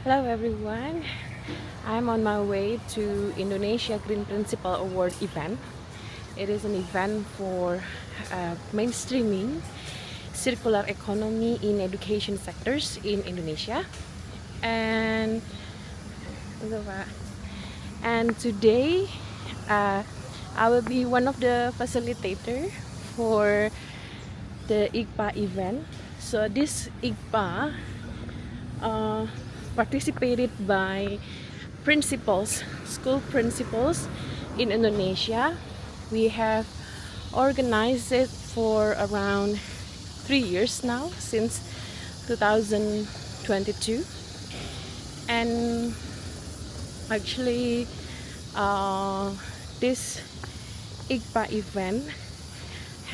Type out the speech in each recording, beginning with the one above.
Hello everyone, I'm on my way to Indonesia Green Principle Award event. It is an event for mainstreaming circular economy in education sectors in Indonesia. And today I will be one of the facilitator for the IGPA event. So this IGPA participated by principals, school principals in Indonesia. We have organized it for around 3 years now, since 2022. And actually this IGPA event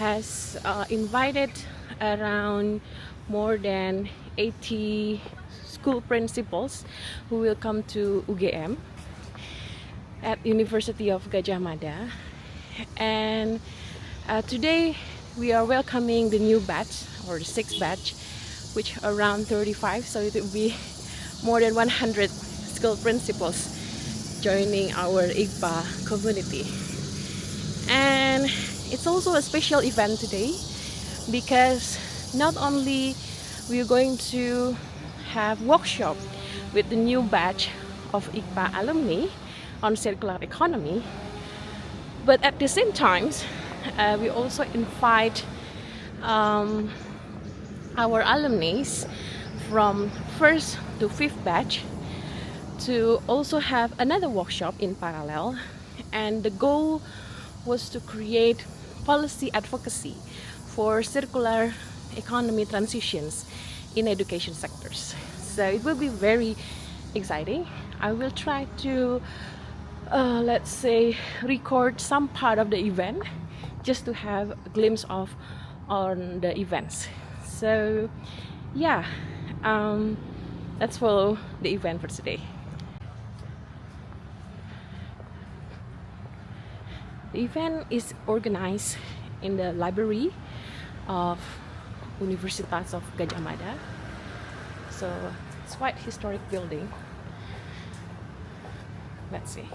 has invited around more than 80 school principals who will come to UGM at University of Gadjah Mada. And today we are welcoming the new batch, or the 6th batch, which around 35, so it will be more than 100 school principals joining our IGPA community. And it's also a special event today because not only we are going to have workshop with the new batch of IGPA alumni on circular economy, but at the same time we also invite our alumni from 1st to 5th batch to also have another workshop in parallel. And the goal was to create policy advocacy for circular economy transitions in education sectors. So it will be very exciting. I will try to let's say record some part of the event just to have a glimpse of on the events. So yeah, let's follow the event for today. The event is organized in the library of Universitas of Gadjah Mada. So it's quite historic building. Let's see.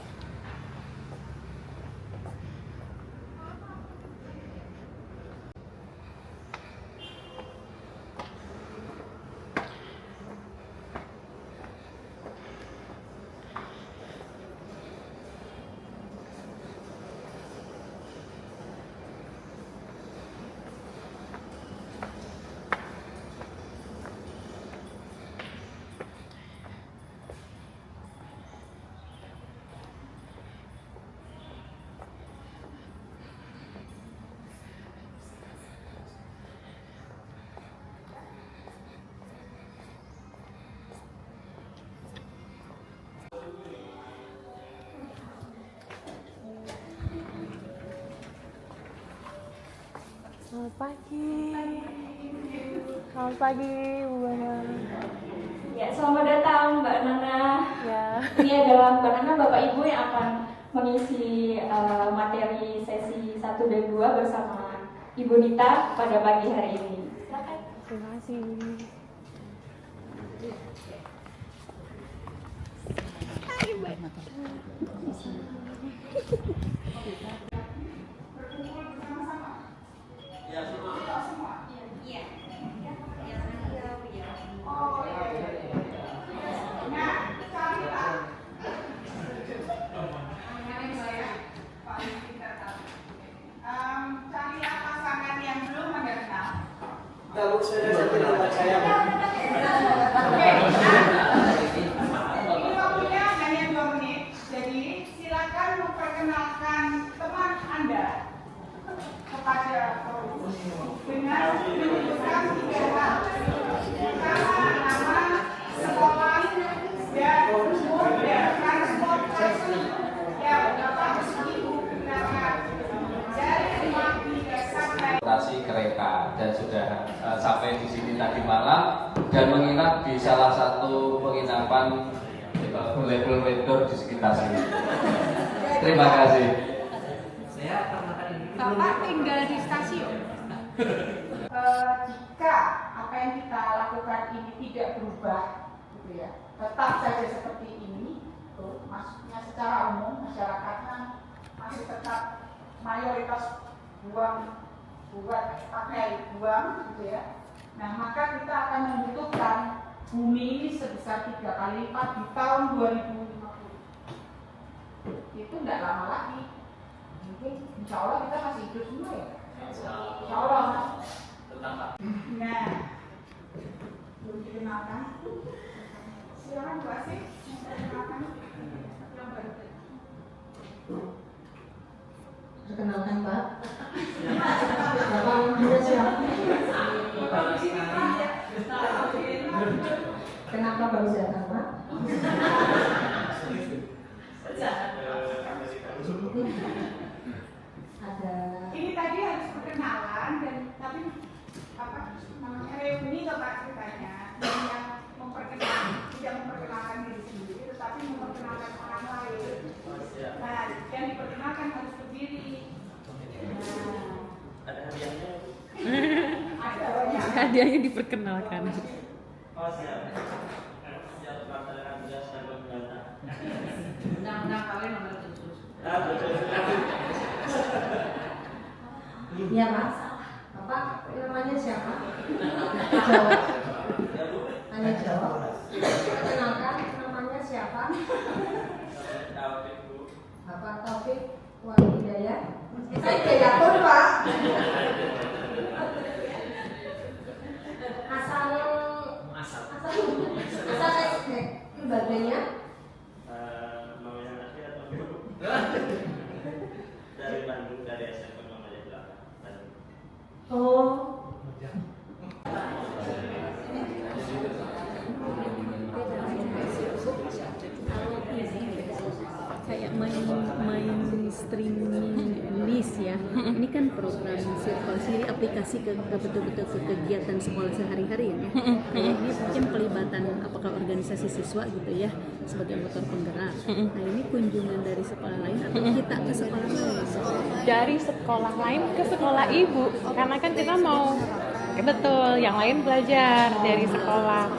Selamat pagi. Selamat pagi, Bu Bana. Ya, selamat datang Mbak Nana. Ya. Ini adalah Mbak Nana, Bapak Ibu yang akan mengisi materi sesi 1 dan 2 bersama Ibu Nita pada pagi hari ini. Silakan. Terima kasih. Hai, Mbak. Kalau saya tidak percaya. Ini waktunya hanya 2 menit, jadi silakan memperkenalkan teman Anda kepada dengan menyebutkan 3 hal. Nama, sekolah, dan moda transportasi yang dapat Ibu gunakan dari rumah hingga sampai Kereta dan sudah sampai di sini tadi malam dan menginap di salah satu penginapan label vendor di sekitar sini. Terima kasih. Bapak tinggal di stasiun. Jika apa yang kita lakukan ini tidak berubah, gitu ya, tetap saja seperti ini, tuh, maksudnya secara umum masyarakatnya masih tetap mayoritas buat pakai buang gitu ya. Nah, maka kita akan membutuhkan bumi ini sebesar 3 kali lipat di tahun 2050. Itu tidak lama lagi. Mungkin insya Allah kita masih hidup semua ya. Insya Allah. Nah, belum dikenalkan. Silakan Bu Asih, dikenalkan yang baru. Perkenalkan Pak. Bapak namanya siapa? Kenapa baru datang Pak? Ada. Ini tadi harus perkenalan dan tapi apa namanya reuni atau Pak ceritanya dan yang tidak memperkenalkan diri sendiri tetapi memperkenalkan orang lain. Nah, yang diperkenalkan harus berdiri. Ada hadiahnya. Ada banyak. Hadiahnya diperkenalkan. Oh siap. Siap melaksanakan tugas dan pemberantasan. Undang-undang kawin nomor 7. Betul. Iya Pak. Bapak namanya siapa? Jawab. Hanya jawab. Perkenalkan namanya siapa? Bapak Taufik Walhidayah. Saya Hidayah pun Pak. Asal SD. Keluarganya? Namanya Nasir atau Guru? Dari Bandung, dari SMP Muhammadiyah Belaka. Oh. Kayak mainstreaming list ya. Ini kan program Circle ini aplikasi ke betul-betul ke kegiatan sekolah sehari-hari ya. Kayak ini mungkin pelibatan apakah organisasi siswa gitu ya sebagai motor penggerak. Nah ini kunjungan dari sekolah lain atau kita ke sekolah lain? Dari sekolah lain ke sekolah ibu, karena kan kita mau betul yang lain belajar dari sekolah.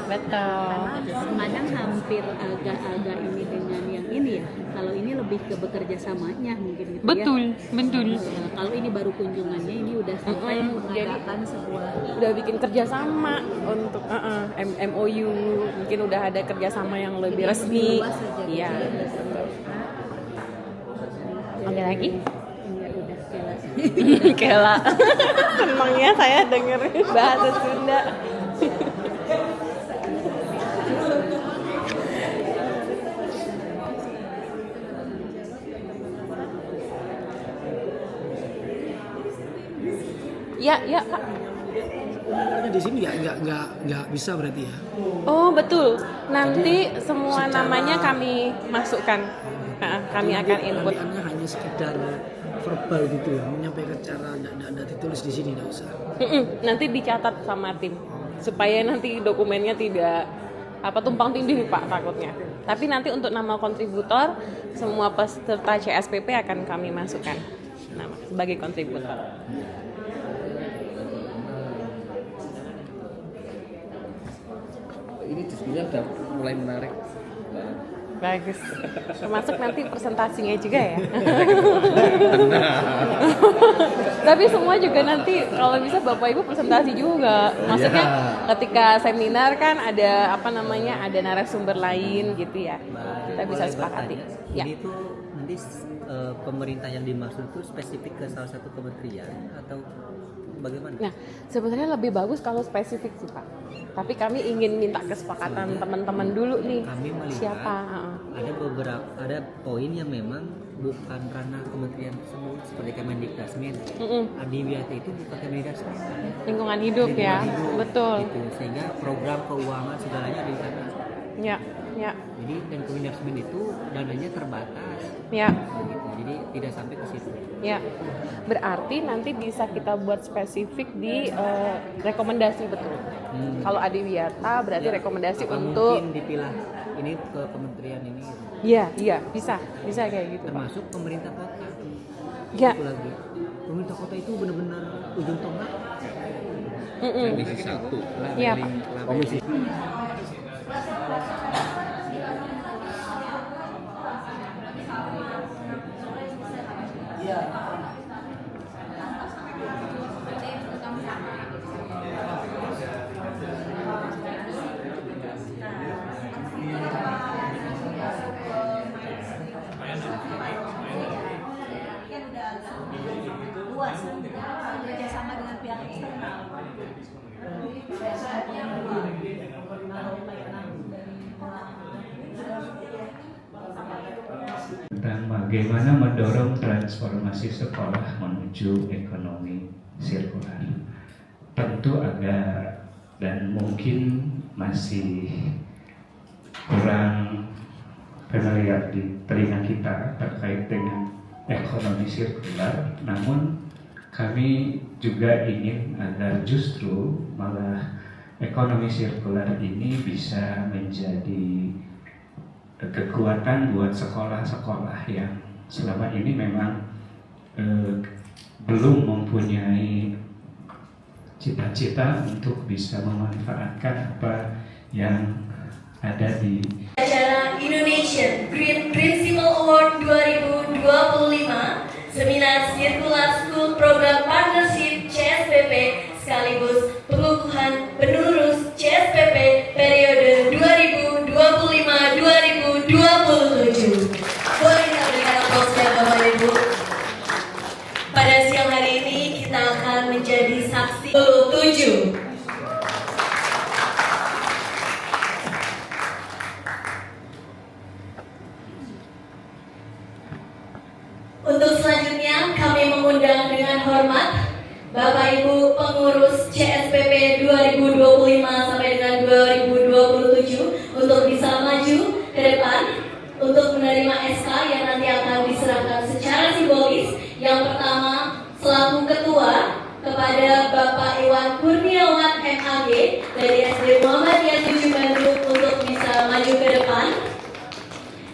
Betul. Kadang hampir agak-agak ini dengan yang ini ya. Kalau ini lebih ke bekerja samanya mungkin gitu Betul, ya. betul. Kalau ini baru kunjungannya ini udah sampai mengadakan sebuah Udah bikin kerjasama untuk MOU, mungkin udah ada kerjasama yang lebih resmi. luas aja gitu Iya. ya. Oke lagi? Iya udah kelas. Kela. Senangnya saya dengerin bahasa Sunda. Ya, Pak. Karena di sini nggak bisa berarti ya. Oh, betul. Nanti semua secara- namanya kami masukkan. Kami akan input. Nanti hanya sekedar verbal gitu ya, menyampaikan cara tidak ditulis di sini nggak usah. Nanti dicatat sama tim supaya nanti dokumennya tidak tumpang tindih Pak takutnya. Tapi nanti untuk nama kontributor semua peserta CSPP akan kami masukkan nama sebagai kontributor. Ini diskusinya udah mulai menarik. Bagus. Termasuk nanti presentasinya juga ya. Tapi semua juga nanti kalau bisa Bapak Ibu presentasi juga. Maksudnya ketika seminar kan ada ada narasumber lain gitu ya. Kita bisa sepakati. Ya. Jadi itu nanti pemerintah yang dimaksud itu spesifik ke salah satu kementerian atau bagaimana? Nah, sebenarnya lebih bagus kalau spesifik sih Pak. Tapi kami ingin minta kesepakatan teman-teman dulu nih. Kami melihat Siapa? ada poin yang memang bukan ranah kementerian tersebut seperti Kemendikbudrismen. Adiwiyata itu bukan Kemendikbudrismen. Lingkungan hidup ya. Lingkungan hidup, Betul. Gitu. Sehingga program keuangan segalanya ada di sana. Ya. Jadi dan Kemendikbudrismen itu dananya terbatas. Ya. Gitu. Jadi tidak sampai ke situ. Ya, berarti nanti bisa kita buat spesifik di rekomendasi betul. Kalau Adiwiyata berarti rekomendasi Apa untuk mungkin dipilah ini ke kementerian ini gitu. Iya, bisa kayak gitu. Pak. Termasuk pemerintah kota. Ya. Itu lagi. Pemerintah kota itu benar-benar ujung tombak. Komisi 1. Iya, Komisi bagaimana mendorong transformasi sekolah menuju ekonomi sirkular. Tentu ada dan mungkin masih kurang familiar di telinga kita terkait dengan ekonomi sirkular, namun kami juga ingin agar justru malah ekonomi sirkular ini bisa menjadi kekuatan buat sekolah-sekolah yang selama ini memang belum mempunyai cita-cita untuk bisa memanfaatkan apa yang ada di acara Indonesian Green Principal Award 2025 Seminar Circular School Program Partnership CSPP sekaligus pengukuhan penerus CSPP periode 2025-2027. Boleh kita berikan aplausnya Bapak Ibu. Pada siang hari ini kita akan menjadi saksi 7. Untuk selanjutnya kami mengundang dengan hormat Bapak Ibu pengurus CSPP 2025 sampai dengan 2027 untuk bisa maju ke depan untuk menerima SK yang nanti akan diserahkan secara simbolis. Yang pertama selaku ketua kepada Bapak Iwan Kurniawan MAG dari SD Muhammadiyah 7 Bandung untuk bisa maju ke depan.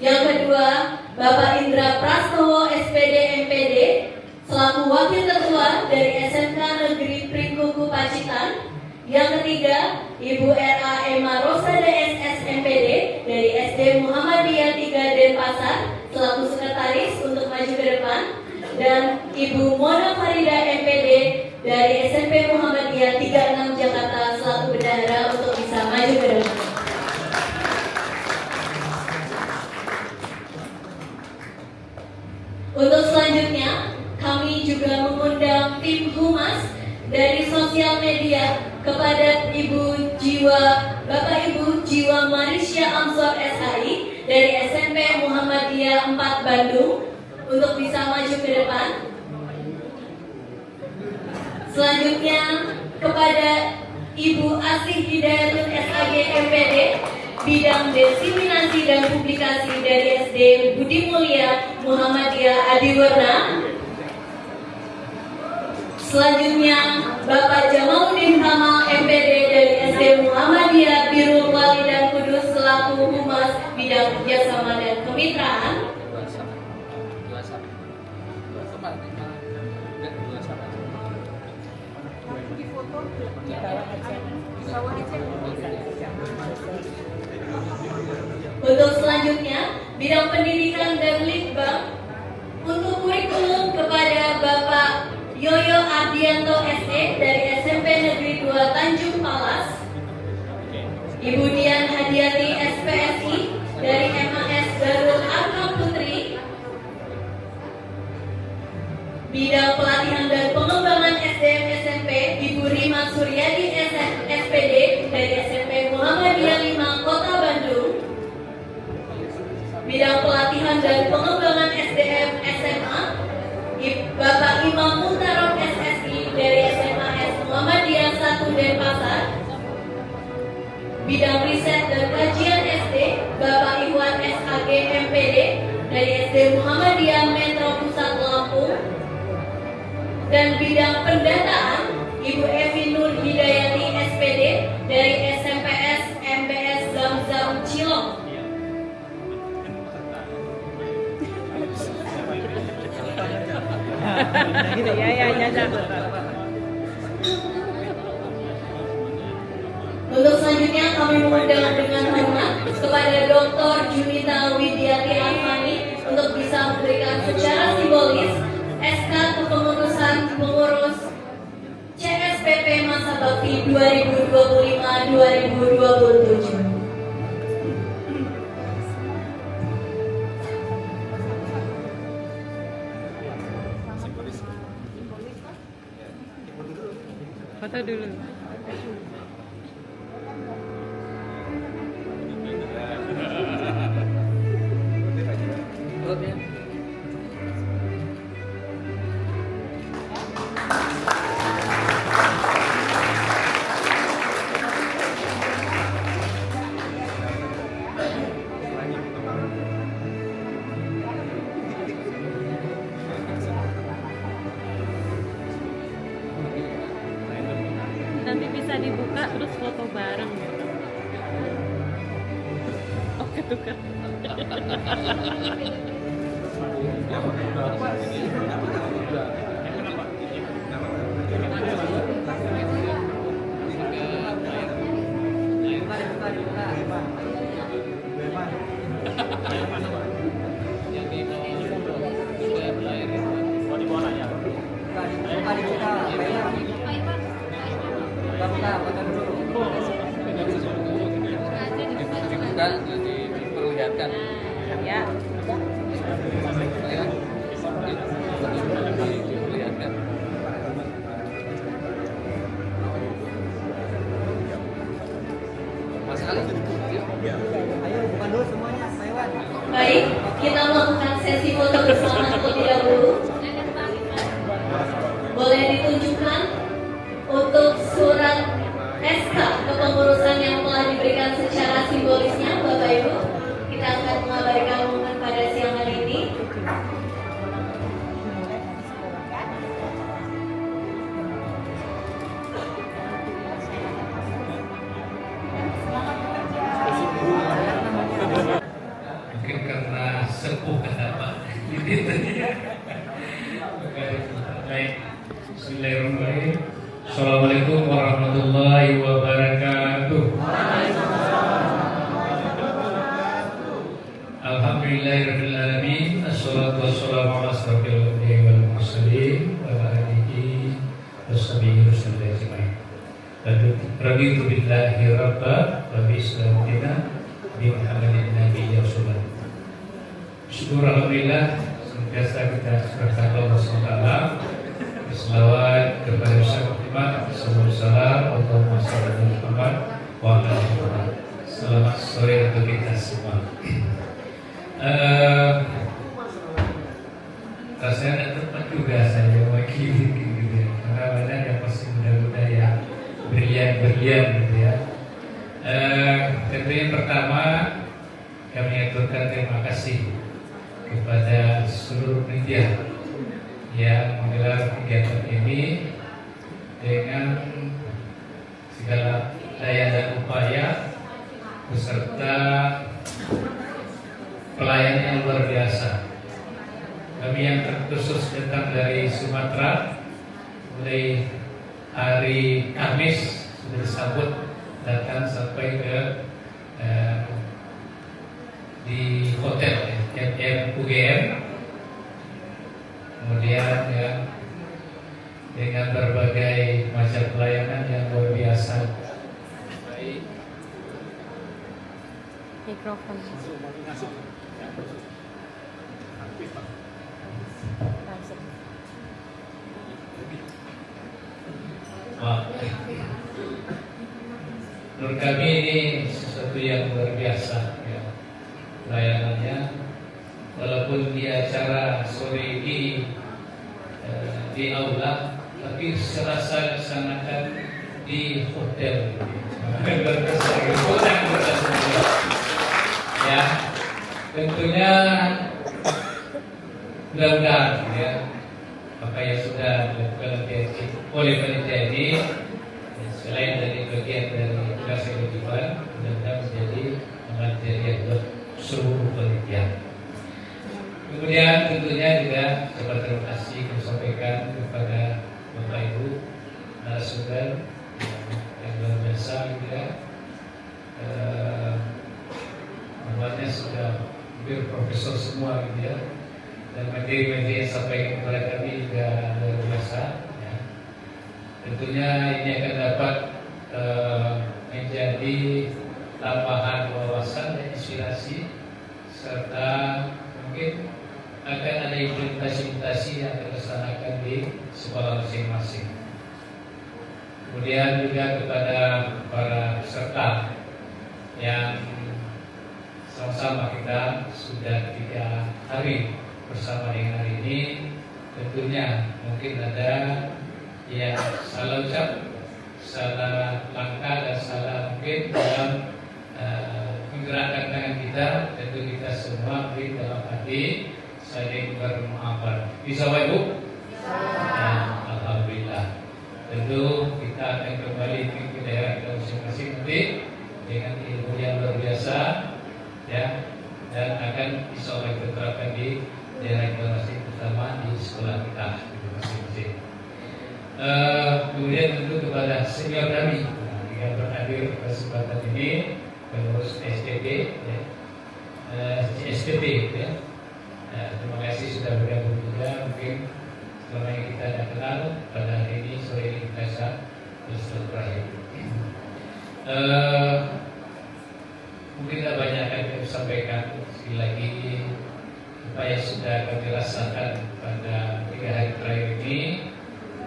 Yang kedua Bapak Indra Prastowo SPD MPD selaku Wakil Ketua dari SMK Negeri Pringkuku Pacitan. Yang ketiga, Ibu RA Emma Rosada SS MPD dari SD Muhammadiyah 3 Denpasar selaku sekretaris untuk maju ke depan. Dan Ibu Mona Farida MPD dari SMP Muhammadiyah 36 Jakarta selaku bendahara untuk bisa maju ke depan. Untuk selanjutnya, kami juga mengundang tim humas dari sosial media kepada Bapak Ibu Jiwa Marisya Amsor SHI dari SMP Muhammadiyah 4 Bandung untuk bisa maju ke depan. Selanjutnya kepada Ibu Asih Hidayatun SAG MPD bidang diseminasi dan publikasi dari SD Budi Mulia Muhammadiyah Adiwerna. Selanjutnya Bapak Jamaluddin Kamal MPD dari SD Muhammadiyah Birul Wali dan Kudus selaku humas bidang kerjasama dan kemitraan. Untuk selanjutnya, bidang pendidikan dan litbang untuk kurikulum kepada Bapak Yoyo Ardianto SE dari SMP Negeri 2 Tanjung Palas, Ibu Dian Hadiati SPSI dari MAS Darul Arkam Putri, bidang pelatihan dan pengembangan SDM SMP Ibu Rima Suryadi SPD dari SMP Muhammadiyah 5 Kota Bandung, bidang pelatihan dan pengembangan SDM SMA Bapak Imam Muhtarom SSI dari SMAS Muhammadiyah 1 Denpasar, bidang riset dan kajian SD Bapak Iwan SAG MPD dari SD Muhammadiyah Metro Pusat Lampung, dan bidang pendataan Ibu Evi Nur Hidayati SPD dari SMPS MBS Zamzam Cilok. Untuk selanjutnya kami mengundang dengan hormat kepada Dr. Junita Widiati Arfani untuk bisa memberikan secara simbolis SK kepengurusan pengurus CSPP masa bakti 2025-2027. Foto dulu. dibuka terus foto bareng gitu. Oke tukar. Dibuka, diperlihatkan. Ya. Diperlihatkan. Mas Ali, Ayo bukan dulu semuanya, Pak Iwan. Baik, kita melakukan sesi foto bersama terlebih dahulu. Boleh ditunjukkan untuk surat SK kepengurusan yang telah diberikan secara simbolisnya, Bapak Ibu. Kita akan mengabadikan momen pada siang hari ini. Mungkin karena sepuh kenapa baik. Bismillahirrahmanirrahim. Assalamualaikum warahmatullahi wabarakatuh. Alhamdulillahirabbil alamin. Assalatu wassalamu ala asyrofil anbiya'i wal mursalin wa ala alihi washabihi wasallam. Raditu billahi rabba wa bi islami dinan bi Muhammadin nabiyyi rasulullah. Syukur alhamdulillah senantiasa kita serahkan Allah SWT. Selawat kepada Rasul Muhammad SAW untuk masyarakat Muhammad wa Muhammad. Selamat sore untuk kita semua. Rasanya ada tempat juga saya wakili gitu ya, karena banyak yang pasti muda-muda yang berlian gitu ya. Tentunya pertama kami aturkan terima kasih kepada seluruh media yang menggelar kegiatan ini dengan segala daya dan upaya beserta pelayanan yang luar biasa. Kami yang terkhusus datang dari Sumatera mulai hari Kamis sudah disambut datang sampai ke di hotel UGM, kemudian ya dengan berbagai macam pelayanan yang luar biasa. Baik. Mikrofon. Menurut kami ini sesuatu yang luar biasa ya, pelayanannya. Walaupun di acara sore ini di aula, tapi serasa laksanakan di hotel. Ya, tentunya mudah-mudahan ya apa yang sudah dilakukan oleh panitia ini selain dari bagian dari tugas kewajiban, mudah-mudahan menjadi materi buat seluruh panitia. Kemudian tentunya juga dapat terima kasih kami sampaikan kepada Bapak Ibu narasumber yang luar biasa gitu ya. Namanya sudah hampir profesor semua gitu ya. Dan materi-materi yang sampaikan kepada kami juga luar biasa ya. Tentunya ini akan dapat menjadi tambahan wawasan dan inspirasi serta mungkin akan ada implementasi yang dilaksanakan di sekolah masing-masing. Kemudian juga kepada para peserta yang sama-sama kita sudah 3 hari bersama dengan hari ini, tentunya mungkin ada yang salah ucap, salah langkah dan salah mungkin dalam menggerakkan tangan kita. Tentu kita semua beri dalam hati saling bermaafan. Bisa Bapak Ibu? Ya, alhamdulillah. Tentu kita akan kembali ke daerah kita masing-masing nanti dengan ilmu yang luar biasa ya, dan akan insya Allah kita terapkan di daerah kita masing, terutama di sekolah kita masing-masing. Kemudian tentu kepada senior kami yang berhadir kesempatan ini, pengurus SPP ya, SPP ya. Terima kasih sudah bergabung juga. Mungkin selama yang kita tidak kenal, pada hari ini sore ini kita bisa bersilaturahim. Mungkin tidak banyak akan kami sampaikan. Sekali lagi apa yang sudah kami rasakan pada 3 hari terakhir ini,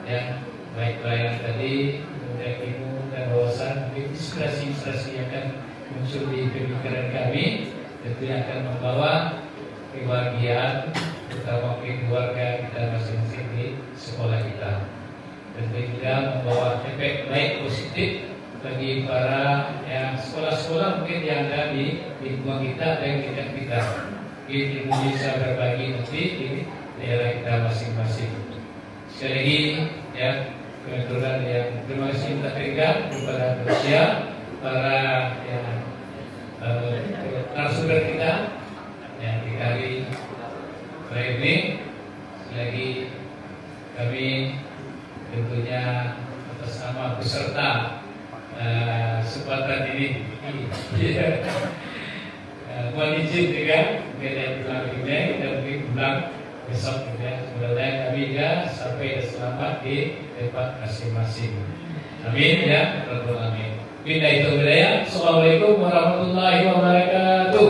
ya, baik pelayanan tadi, kemudian ilmu dan wawasan, mungkin inspirasi-inspirasi yang akan muncul di pemikiran kami, tentunya akan membawa kebahagiaan, terutama mungkin keluarga kita masing-masing di sekolah kita, dan juga membawa efek baik positif bagi para yang sekolah-sekolah mungkin yang ada di lingkungan kita dan dekat kita. Ilmu bisa berbagi nanti di daerah kita masing-masing. Sekali lagi ya, kebetulan yang terima kasih minta pegang kepada manusia, para narasumber kita yang di hari terakhir ini. Sekali lagi kami tentunya atas nama peserta kesempatan ini mohon izin juga kita pulang ini, kita mungkin pulang besok juga. Mudah-mudahan kami juga sampai selamat di tempat masing-masing. Amin ya rabbal alamin. Bila itu wilayah. Assalamualaikum warahmatullahi wabarakatuh.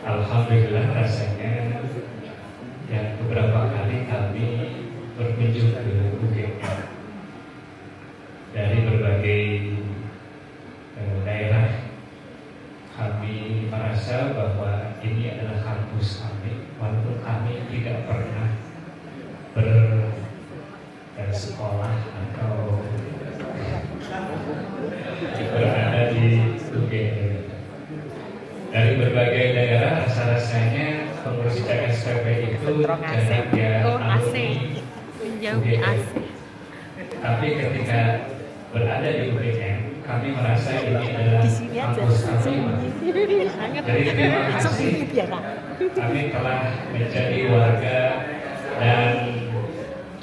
Alhamdulillah, rasanya yang beberapa kali kami berkunjung ke UGM dari berbagai daerah, kami merasa bahwa ini adalah kampus kami, walaupun kami tidak pernah bersekolah atau berada di UGM. Dari berbagai daerah, rasa-rasanya pengurus CSPP itu jarang ya alumni UGM. Tapi ketika berada di UGM, kami merasa ini adalah kampus kami. Jadi terima kasih, kami telah menjadi warga dan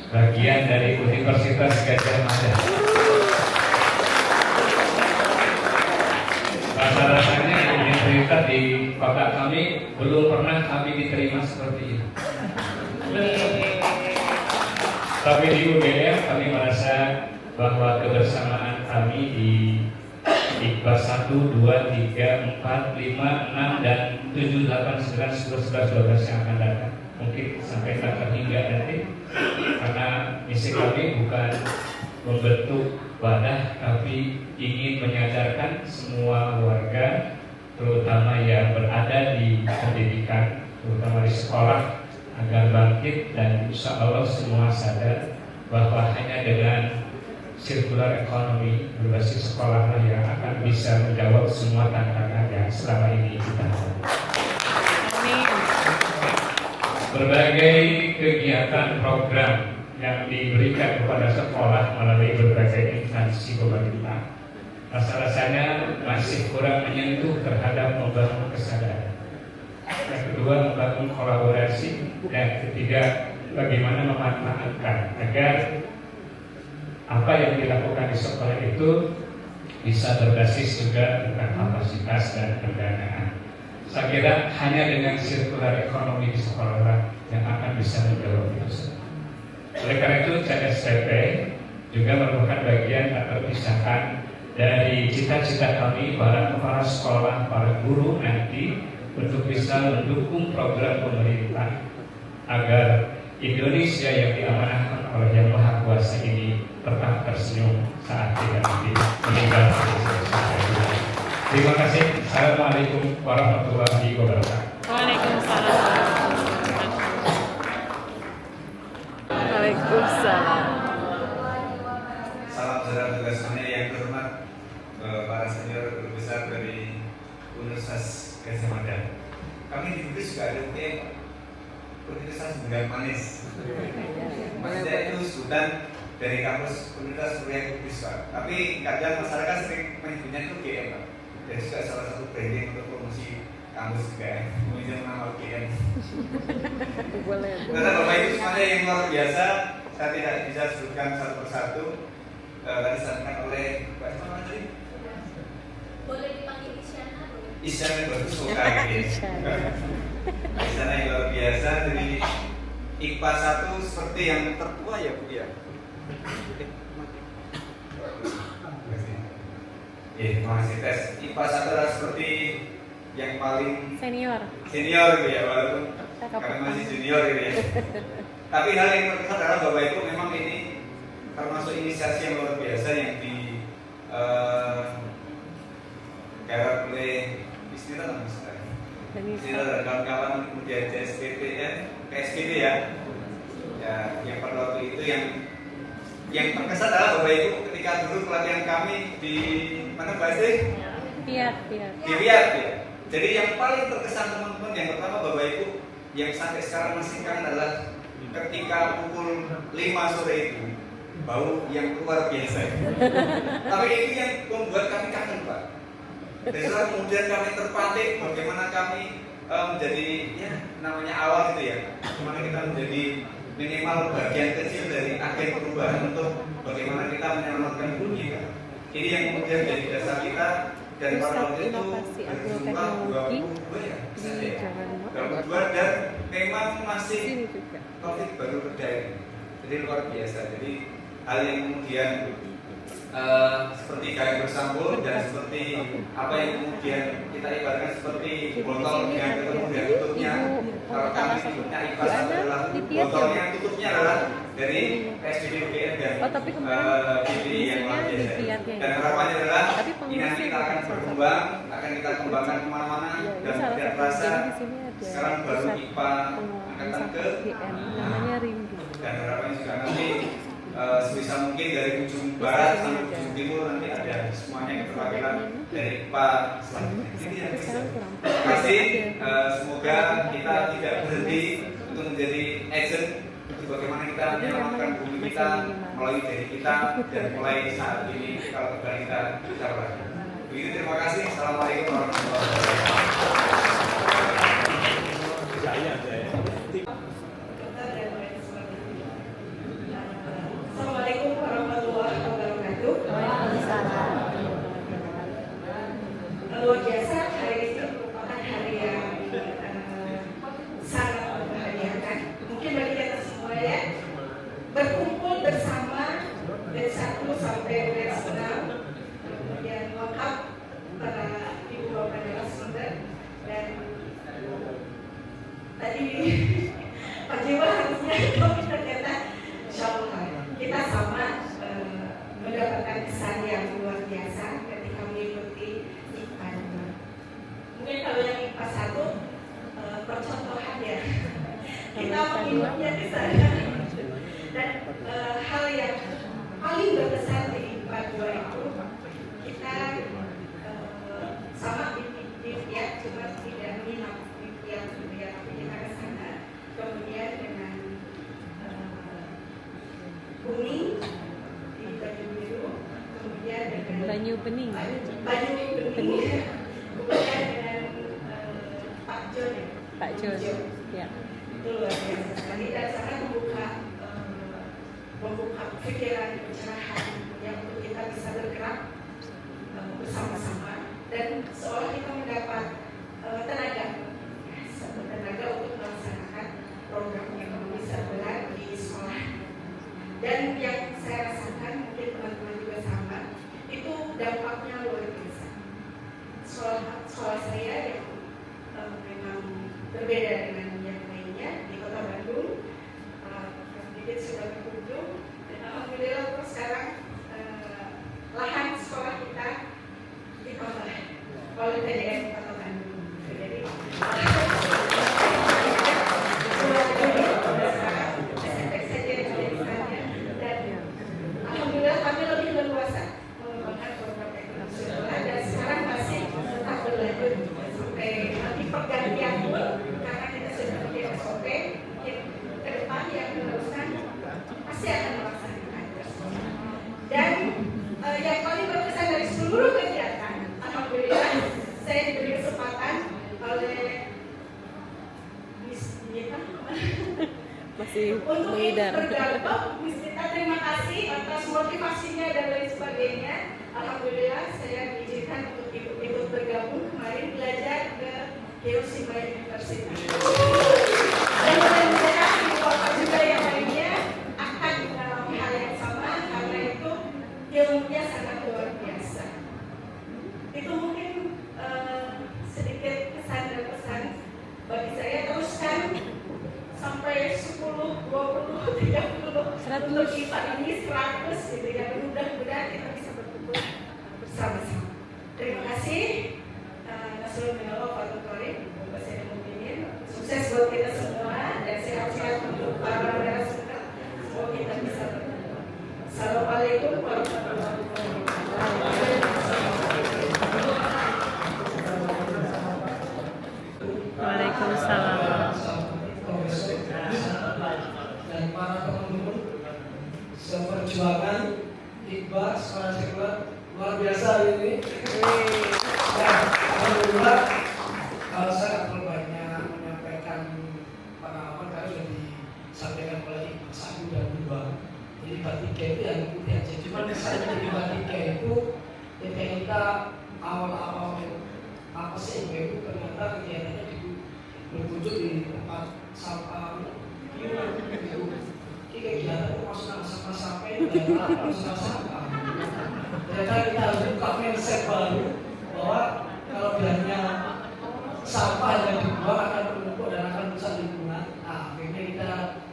bagian dari Universitas Gadjah Mada. Rasa-rasanya ini cerita di kota kami, belum pernah kami diterima seperti ini. Tapi di UGM kami merasa bahwa kebersamaan kami di kelas 1, 2, 3, 4, 5, 6, dan 7, 8, 9, 10, 11, 12 yang akan datang, mungkin sampai tak terhingga nanti, karena misi kami bukan membentuk wadah, tapi ingin menyadarkan semua warga, terutama yang berada di pendidikan, terutama di sekolah, agar bangkit dan insya Allah semua sadar bahwa hanya dengan circular economy berbasis sekolah yang akan bisa menjawab semua tantangan yang selama ini kita hadapi. Berbagai kegiatan program yang diberikan kepada sekolah melalui berbagai instansi pemerintah, rasa-rasanya masih kurang menyentuh terhadap membangun kesadaran. Yang kedua, membangun kolaborasi, dan ketiga, bagaimana memanfaatkan agar apa yang dilakukan di sekolah itu bisa berbasis juga tentang kapasitas dan pendanaan. Saya kira hanya dengan sirkular ekonomi di sekolah yang akan bisa menjawab itu. Oleh karena itu, CSPP juga merupakan bagian tak terpisahkan dari cita-cita kami para kepala sekolah, para guru nanti, untuk bisa mendukung program pemerintah agar Indonesia yang diamanahkan oleh Yang Maha Kuasa ini tetap tersenyum saat kita nanti meninggal. Terima kasih. Assalamualaikum warahmatullahi wabarakatuh. Waalaikumsalam. Waalaikumsalam. Salam saudara-saudara semuanya yang terhormat, para senior guru besar dari Universitas Gadjah Mada. Kami di Bugis juga ada UGM, Universitas Bundar Manis. Maksudnya itu sebutan dari kampus Universitas Kuliah Biswa. Tapi kadang masyarakat sering menyebutnya itu GM, Pak. Dan juga salah satu branding untuk promosi kampus juga ya, meminjam nama GM. Boleh. Karena Bapak Ibu semuanya yang luar biasa, saya tidak bisa sebutkan satu persatu. Tadi disampaikan oleh Pak Ismail tadi. Boleh dipanggil Isyana? Isyana bagus sekali. Isyana yang luar biasa dari IPA 1 seperti yang tertua ya Bu ya. Terima kasih tes. IPA 1 adalah seperti yang paling Senior gitu ya, walaupun kami masih junior gitu ya. Tapi hal yang terkesan adalah Bapak Ibu memang ini termasuk inisiasi yang luar biasa yang di garap oleh Bismillah dan kawan-kawan kemudian CSPT ya, KSPT ya. Ya, yang pada waktu itu yang terkesan adalah Bapak Ibu ketika dulu pelatihan kami di mana Mbak Sri? Piat. Di Piat ya. Jadi yang paling terkesan teman-teman yang pertama Bapak Ibu yang sampai sekarang masih kangen adalah ketika pukul 5 sore itu bau yang luar biasa. Tapi itu yang membuat kami kangen Pak. Dan setelah kemudian kami terpantik bagaimana kami menjadi ya namanya awal gitu ya. Bagaimana kita menjadi minimal bagian kecil dari agen perubahan untuk bagaimana kita menyelamatkan bumi kan. Ini yang kemudian jadi dasar kita dan pada waktu itu berjumlah 22 ya, dan memang masih COVID baru berdaya. Jadi luar biasa. Jadi hal yang kemudian seperti kain bersambut dan seperti apa yang kemudian kita ibaratkan seperti botol yang ketemu dan tutupnya. Kalau kami tutupnya IPA 1 adalah botolnya, tutupnya adalah dari PSBB UGM dan BPI yang luar biasa. Dan harapannya adalah ini nanti kita akan berkembang, akan kita kembangkan kemana-mana dan tidak terasa sekarang baru IPA angkatan ke dan harapannya juga nanti sebisa mungkin dari ujung barat sampai ujung timur nanti ada semuanya keterwakilan dari IPA selanjutnya. Terima kasih. Semoga kita tidak berhenti untuk menjadi agent untuk bagaimana kita menyelamatkan bumi kita melalui diri kita dan mulai saat ini kalau kita bicara. Begitu, terima kasih. Assalamualaikum warahmatullahi wabarakatuh. Assalamualaikum warahmatullahi wabarakatuh. Luar biasa, hari ini merupakan hari yang sangat membahagiakan. Mungkin bagi kita semua ya, berkumpul bersama dari 1 sampai grade 6, kemudian lengkap para ibu bapak narasumber dan tadi Pak Jiwa harusnya kami ternyata insyaallah kita sama mendapatkan kesan yang luar biasa ketika mengikuti IPA 2. Mungkin kalau yang IPA 1 percontohan ya kita mengikutnya di sana dan hal yang paling berkesan di IPA 2 itu kita sama di ya cuma tidak minat yang tapi kita ke sana kemudian dengan kuning di baju biru, kemudian dengan Banyu bening, kemudian dengan Pak John ya. Itu luar biasa sekali dan sangat membuka pikiran pencerahan yang untuk kita bisa bergerak bersama-sama dan seolah kita mendapat tenaga untuk melaksanakan program ekonomi sirkular di sekolah. Dan yang saya rasakan mungkin teman-teman juga sama, itu dampaknya luar biasa. Sekolah saya yang memang berbeda dengan yang lainnya di Kota Bandung, sedikit sudah berkunjung dan alhamdulillah terus sekarang lahan sekolah kita ditambah oleh PDN Kota Bandung. Jadi alhamdulillah kami lebih leluasa mengembangkan program ekonomi kasih Untuk Bu ikut Idar. bergabung, kita terima kasih atas motivasinya dan lain sebagainya. Alhamdulillah saya diizinkan untuk ikut bergabung kemarin belajar ke Hiroshima University. Dan mudah-mudahan di kota juga yang lainnya akan mengalami hal yang sama karena itu ilmunya sangat luar biasa. Itu mungkin sedikit kesan dan pesan bagi saya. Teruskan sampai 10, 20, 30 untuk IPA ini 100 gitu ya. Mudah-mudahan kita bisa berkumpul bersama-sama. Terima kasih. Nasrul minallah wa barakatuh. Sukses buat kita semua dan sehat-sehat untuk para narasumber. Semoga kita bisa bertemu. Assalamualaikum warahmatullahi wabarakatuh. Waalaikumsalam. Dan para teman-teman seperjuangan Iqbal sekolah sekuler luar biasa ini. Dan alhamdulillah kalau saya nggak terlalu banyak menyampaikan pengalaman karena sudah disampaikan oleh Iqbal 1 dan 2. Jadi debat 3 itu yang ikuti aja. Cuma misalnya di debat 3 itu ketika kita awal-awal apa sih itu ternyata kegiatannya berwujud di tempat sampah itu kegiatan itu maksudnya sampah sampai dan maksudnya sampah. Ternyata kita harus buka mindset baru bahwa kalau bilangnya sampah yang dibuang akan menumpuk dan akan rusak lingkungan. Nah, akhirnya kita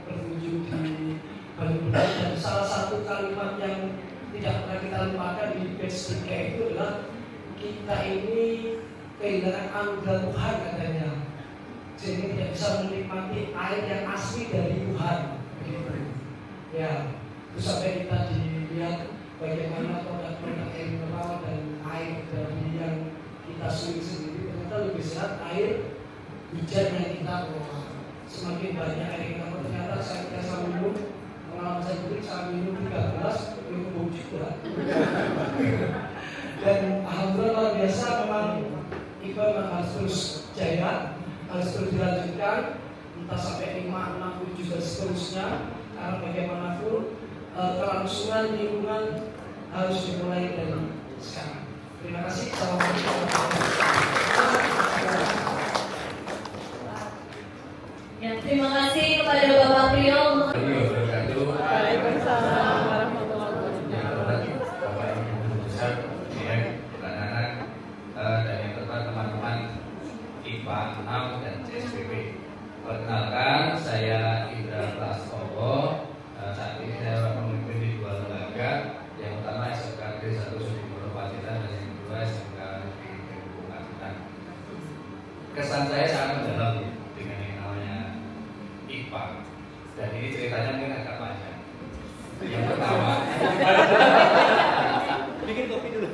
berwujud di Banyuwangi dan salah satu kalimat yang tidak pernah kita lupakan di batch 3 itu adalah kita ini kehilangan anugerah Tuhan katanya. Sehingga tidak bisa menikmati air yang asli dari Tuhan. Ya, terus sampai kita dilihat bagaimana produk-produk air mineral dan air dari yang kita sendiri ternyata lebih sehat air hujan yang kita kelola. Semakin banyak air yang kita kelola, ternyata saya minum, pengalaman saya sendiri saya minum 3 gelas, minum bauji kurang. Dan alhamdulillah luar biasa memang Iqbal harus terus jaya, harus terus dilanjutkan entah sampai 5, 6, 7 dan seterusnya karena bagaimanapun kelangsungan lingkungan harus dimulai dari sekarang. Terima kasih. Assalamualaikum warahmatullahi wabarakatuh. Ya, terima kasih kepada Bapak Priyo. Waalaikumsalam warahmatullahi wabarakatuh. Bapak Ibu Guru Besar, anak-anak dan yang terhormat teman-teman IPA 6 dan CSPP. Perkenalkan, saya Indra Prastowo. Saat ini saya memimpin di 2 lembaga. Yang pertama SMK Negeri 1 Sudimoro Pacitan dan yang kedua SMK Negeri Teguh Pacitan. Kesan saya sangat mendalam dengan yang namanya IPA. Dan ini ceritanya mungkin agak panjang. Yang pertama,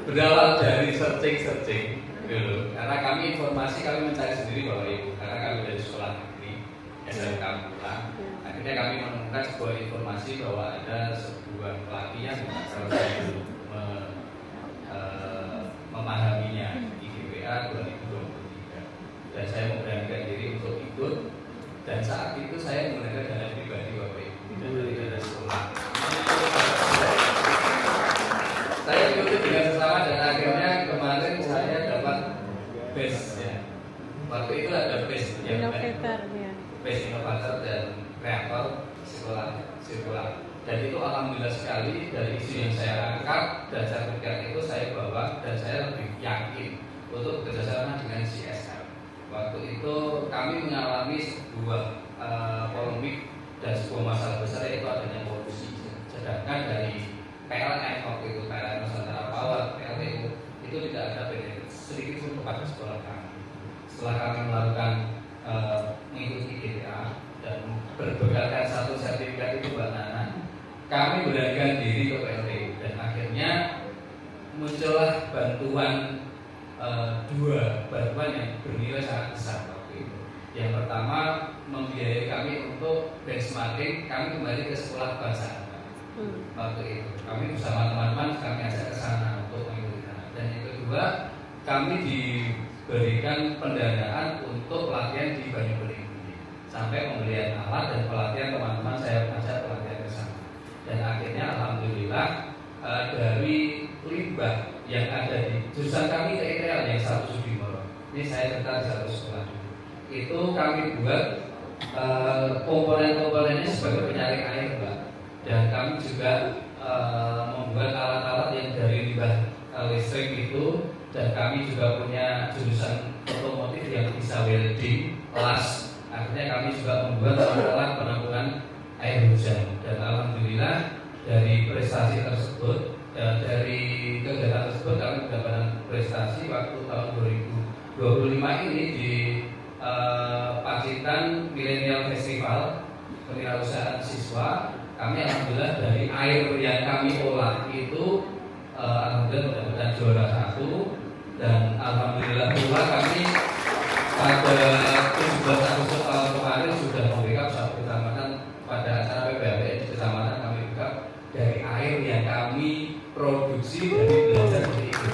berawal dari searching dulu. Karena kami informasi kami mencari sendiri Bapak Ibu. Karena kami dari sekolah negeri SMK pulang. Akhirnya kami menemukan sebuah informasi bahwa ada sebuah pelatihan yang saya dulu memahaminya di GPA 2023 dan saya memberanikan diri untuk ikut dan saat itu saya menggunakan dana pribadi Bapak Ibu dan dari dana sekolah. Saya ikuti dengan sesama dan akhirnya kemarin saya dapat base ya. Waktu itu ada base yang base inovator dan kreator sekolah. Dan itu alhamdulillah sekali dari isu yang saya angkat dan sertifikat itu saya bawa dan saya lebih yakin untuk bekerjasama dengan CSR. Waktu itu kami mengalami sebuah polemik dan sebuah masalah besar yaitu adanya polusi. Sedangkan dari PLN waktu itu PLN Nusantara Power PLTU itu tidak ada benefit sedikit pun kepada sekolah kami. Setelah kami melakukan mengikuti GPA dan berbekalkan satu sertifikat itu Mbak Nana, kami beranikan diri ke PLTU dan akhirnya muncullah bantuan 2 bantuan yang bernilai sangat besar waktu itu. Yang pertama membiayai kami untuk benchmarking, kami kembali ke sekolah bahasa waktu itu. Kami bersama teman-teman kami ajak ke sana untuk mengikuti sana. Dan yang kedua kami diberikan pendanaan untuk pelatihan di Banyuwangi. sampai pembelian alat dan pelatihan teman-teman saya ajak pelatihan ke sana. Dan akhirnya alhamdulillah dari limbah yang ada di jurusan kami TITL yang satu Sudimoro, ini saya cerita di satu sekolah dulu, itu kami buat komponen-komponennya sebagai penyaring air, Mbak. Dan kami juga membuat alat-alat yang dari limbah listrik itu, dan kami juga punya jurusan otomotif yang bisa welding, las. Akhirnya kami juga membuat alat penampungan air hujan. Dan alhamdulillah dari prestasi tersebut, dari kegiatan tersebut kami mendapatkan prestasi waktu tahun 2025 ini di Pacitan Millennial Festival Kewirausahaan Siswa. Kami alhamdulillah dari air yang kami olah itu alhamdulillah mendapatkan juara 1, dan alhamdulillah pula kami pada 17 Agustus tahun kemarin sudah membackup satu kecamatan pada acara PPHP di kecamatan kami backup dari air yang kami produksi dari belajar dari itu.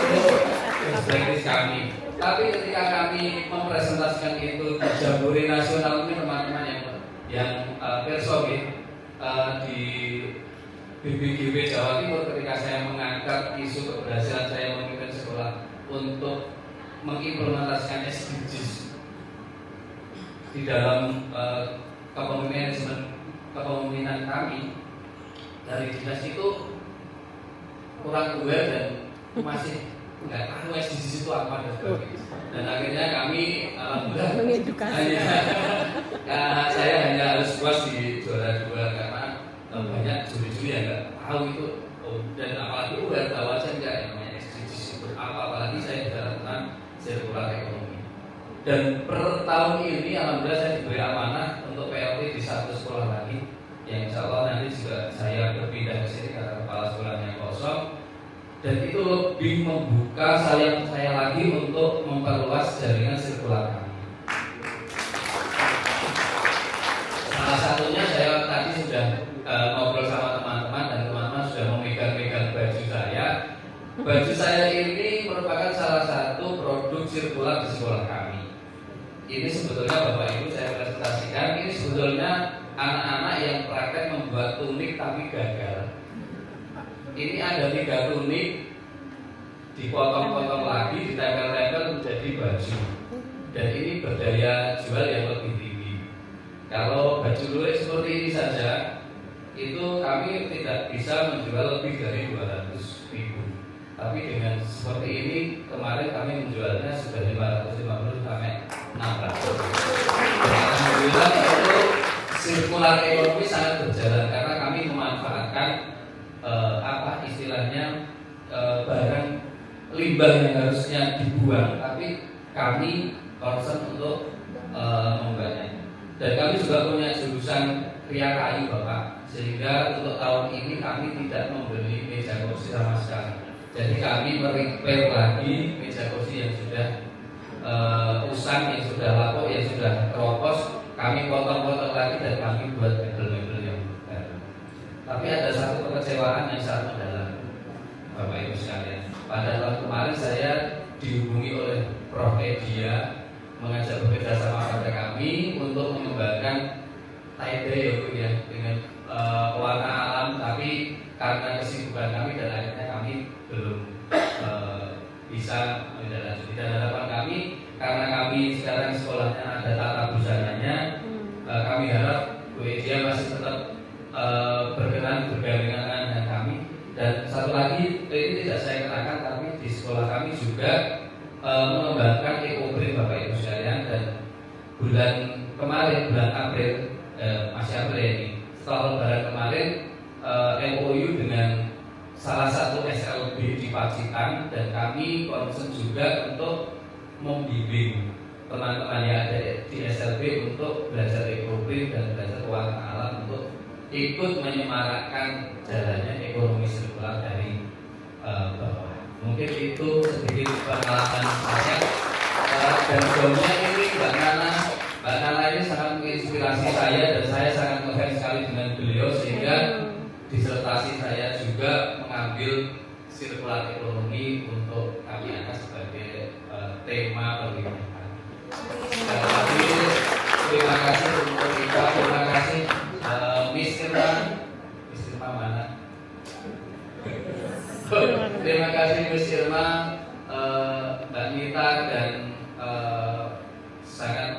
Itu praktis kami. Tapi ketika kami mempresentasikan itu di Jambore Nasional, ini teman-teman yang perso di BPGB Jawa Timur, ketika saya mengangkat isu keberhasilan saya memimpin sekolah untuk mengimplementasikan SDGs di dalam kepemimpinan kami dari dinas itu kurang aware dan masih nggak tahu SDGs itu apa dan sebagainya. Dan akhirnya kami alhamdulillah saya hanya harus puas di juara 2 karena banyak juri-juri yang nggak tahu itu, dan apalagi udah tahu aja nggak yang namanya SDGs itu apa, apalagi saya bicara tentang sirkular ekonomi. Dan per tahun ini alhamdulillah saya diberi amanah untuk PLT di satu sekolah lagi, yang insya Allah nanti juga saya berpindah ke sini karena kepala sekolahnya kosong. Dan itu lebih membuka saya lagi untuk memperluas jaringan sirkular kami. Salah satunya saya tadi sudah ngobrol sama teman-teman, dan teman-teman sudah memegang-megang baju saya. Baju saya ini merupakan salah satu produk sirkular di sekolah kami. Ini sebetulnya Bapak Ibu saya presentasikan, ini sebetulnya anak-anak yang praktek membuat tunik tapi gagal. Ini ada 3 tunik, dipotong-potong lagi, ditempel-tempel menjadi baju. Dan ini berdaya jual yang lebih tinggi. Kalau baju lurik seperti ini saja, itu kami tidak bisa menjual lebih dari 200.000. Tapi dengan seperti ini, kemarin kami menjualnya sudah 550 sampai 600. Alhamdulillah itu sirkular ekonomi sangat berjalan karena kami memanfaatkan istilahnya barang limbah yang harusnya dibuang, tapi kami concern untuk membuatnya. Dan kami juga punya jurusan kria kayu Bapak, sehingga untuk tahun ini kami tidak membeli meja kursi sama sekali. Jadi kami merepair lagi meja kursi yang sudah usang, yang sudah lapuk, yang sudah keropos, kami potong-potong lagi dan kami buat mebel-mebel yang baru. Tapi ada satu kekecewaan yang sangat mendalam Bapak Ibu sekalian. Pada tahun kemarin saya dihubungi oleh Prof. Edia mengajak bekerja sama pada kami untuk mengembangkan tie-dye ya, dengan pewarna alam, tapi karena kesibukan kami dan akhirnya kami belum bisa menindaklanjuti. Dan harapan kami, karena kami sekarang sekolahnya ada tata busananya, kami harap Bu Edia masih tetap berkenan bergandengan dengan kami. Dan satu lagi, ini tidak saya katakan, tapi di sekolah kami juga mengembangkan ekoprint Bapak Ibu sekalian. Dan bulan kemarin, bulan April, masih April ini, setelah lebaran kemarin, MOU dengan salah satu SLB di Pacitan, dan kami concern juga untuk membimbing teman-teman yang ada di SLB untuk belajar ekoprint dan belajar pewarna alam untuk ikut menyemarakkan jalannya ekonomi sirkular dari bawah. Mungkin itu sedikit pengalaman saya. Dan sebelumnya ini Mbak Nana ini sangat menginspirasi saya, dan saya sangat ngefans sekali dengan beliau, sehingga disertasi saya juga mengambil sirkular ekonomi untuk kami angkat sebagai tema pendidikan. Terima kasih untuk kita, terima kasih Miss Irma. Miss Irma mana? Terima kasih Miss Irma, Mbak Nita, dan sangat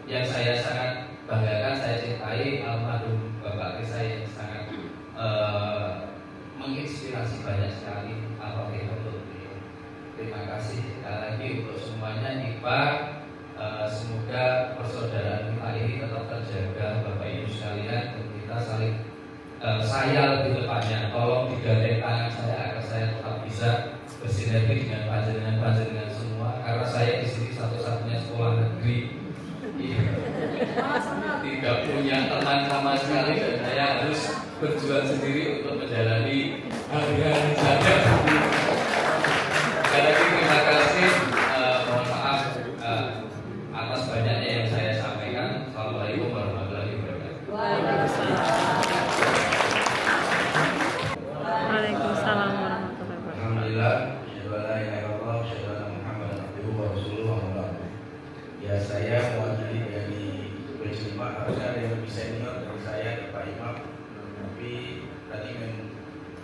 yang saya sangat banggakan, saya cintai almarhum Bapak Risa yang sangat menginspirasi banyak sekali almarhum untuk beliau. Terima kasih sekali lagi untuk semuanya. IPA, semoga persaudaraan kita ini tetap terjaga, Bapak Ibu sekalian, dan kita saling saya lebih tepatnya tolong digandeng tangan saya agar saya tetap bisa bersinergi dengan panjenengan semua, karena saya di sini satu-satunya sekolah negeri tidak punya teman sama sekali, dan saya harus berjuang sendiri untuk menjalani hari-hari saja. Sekali lagi terima kasih, mohon maaf atas banyaknya yang saya sampaikan. Assalamualaikum warahmatullahi wabarakatuh. Waalaikumsalam warahmatullahi wabarakatuh. Alhamdulillah, asyhadu an la ilaha illallah, asyhadu anna Muhammadan abduhu wa rasuluhu wa ba'du. Ya, saya mewakili dari batch 5, harusnya ada yang lebih senior dari saya, dari Pak Imam. Tapi tadi main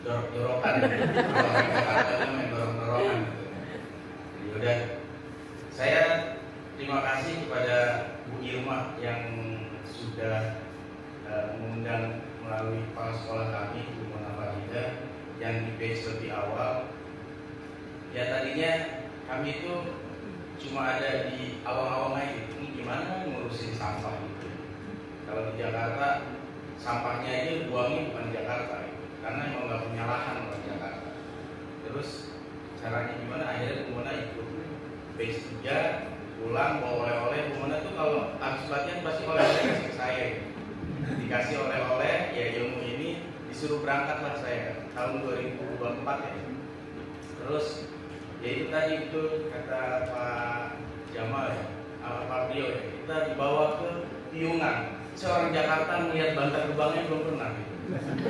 dorok-dorokan, kalau main dorok-dorokan. Jadi udah, saya terima kasih kepada Bu Irma yang sudah mengundang melalui kepala sekolah kami, Bu Mona Farida, yang di batch lebih awal. Ya, tadinya kami itu cuma ada di awang-awang aja, ini gimana ngurusin sampah gitu. Kalau di Jakarta sampahnya aja buangnya bukan di Jakarta gitu, karena emang nggak punya lahan di Jakarta. Terus caranya gimana? Akhirnya Bu Mona ikut batch 3, pulang bawa oleh-oleh. Bu Mona tuh kalau habis latihan pasti oleh-oleh kasih ke saya gitu. Dikasih oleh-oleh, ya ilmu ini disuruh berangkat lah saya tahun 2024 ya. Terus ya itu tadi itu kata Pak Jamal ya, Pak Brio ya, kita dibawa ke Piungan. Seorang Jakarta melihat Bantar Gebangnya belum pernah gitu.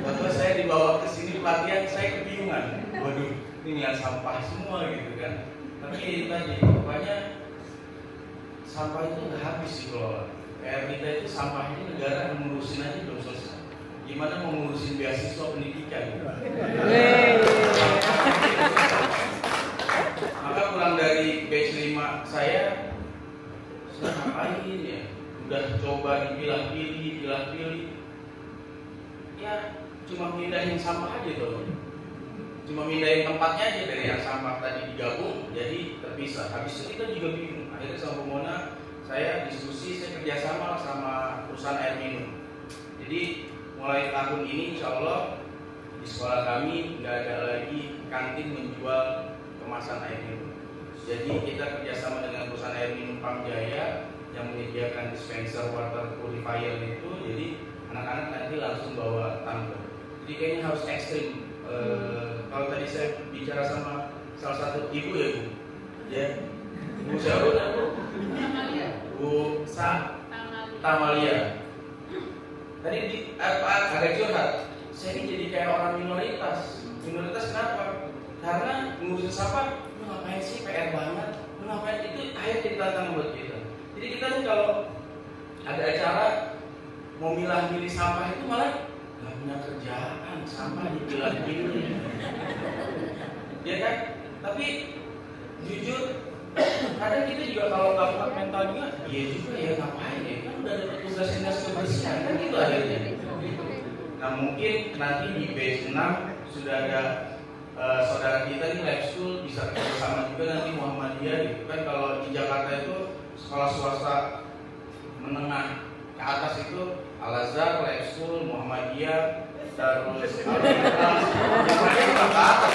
Waktu saya dibawa ke sini pelatihan, saya ke Piungan. Waduh, ini lihat sampah semua gitu kan. Tapi itu tadi, rupanya sampah itu nggak habis dikelola. Kayak kita itu sampah ini negara mengurusin aja belum selesai. Gimana mau ngurusin beasiswa pendidikan? Maka pulang dari batch 5 saya ngapain ya? Udah coba dipilah-pilih. Ya cuma mindahin sampah aja tuh. Cuma mindahin tempatnya aja, dari yang sampah tadi digabung jadi terpisah. Habis itu kita juga bingung. Akhirnya sama Bu Mona saya diskusi, saya kerjasama sama perusahaan air minum. Jadi mulai tahun ini insya Allah di sekolah kami nggak ada lagi kantin menjual kemasan air minum. Jadi kita kerjasama dengan perusahaan air minum Pamjaya yang menyediakan dispenser water purifier itu. Jadi anak-anak nanti langsung bawa tumbler. Jadi kayaknya harus ekstrim. Kalau tadi saya bicara sama salah satu ibu ya Bu, ya Bu siapa Bu? Bu Tamalia. Tadi agak curhat. Saya ini jadi kayak orang minoritas. Minoritas kenapa? Karena ngurusin sampah, lu ngapain sih, PR banget. Lu ngapain, itu akhirnya jadi tantangan buat kita. Jadi kita tuh kalau ada acara mau milah-milih sampah itu malah nggak punya kerjaan, sampah dipilah-pilih. Ya kan? Tapi jujur, kadang kita juga kalau nggak kuat mental juga, iya juga ya ngapain ya, kan udah ada tugas kebersihan kan gitu akhirnya. Nah mungkin nanti di batch 6 sudah ada saudara kita di lab school bisa bersama juga nanti Muhammadiyah gitu kan. Kalau di Jakarta itu sekolah swasta menengah ke atas itu Al-Azhar, lab school, Muhammadiyah, terus Al-Ikhlas, yang ke atas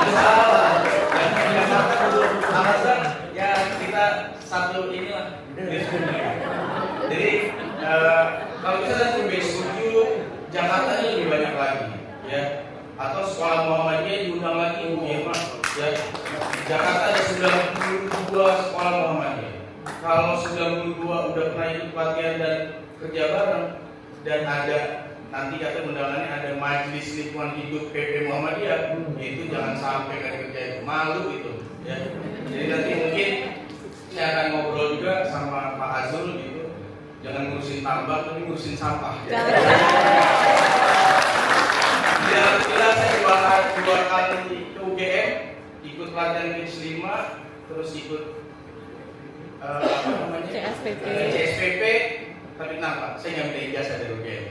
salah. Dan Jakarta itu Al-Azhar ya kita satu inilah. Jadi kalau bisa nanti batch 7 Jakarta ini lebih banyak lagi ya. Atau sekolah Muhammadiyah diundang lagi Bu Irma ya. Jakarta ada 92 sekolah Muhammadiyah. Kalau 92 udah pernah ikut pelatihan dan kerja bareng, dan ada nanti kata undangannya ada majelis lingkungan hidup PP Muhammadiyah, itu jangan sampai kan kerja itu malu gitu ya. Jadi nanti mungkin saya saya akan ngobrol juga sama Pak Azul gitu. Jangan ngurusin tambang, tapi ngurusin sampah. Ya, jelas saya dua kali ke UGM, ikut pelatihan Kids 5, terus ikut apa namanya? CSPP. Tapi kenapa? Saya nyampe ijazah dari UGM.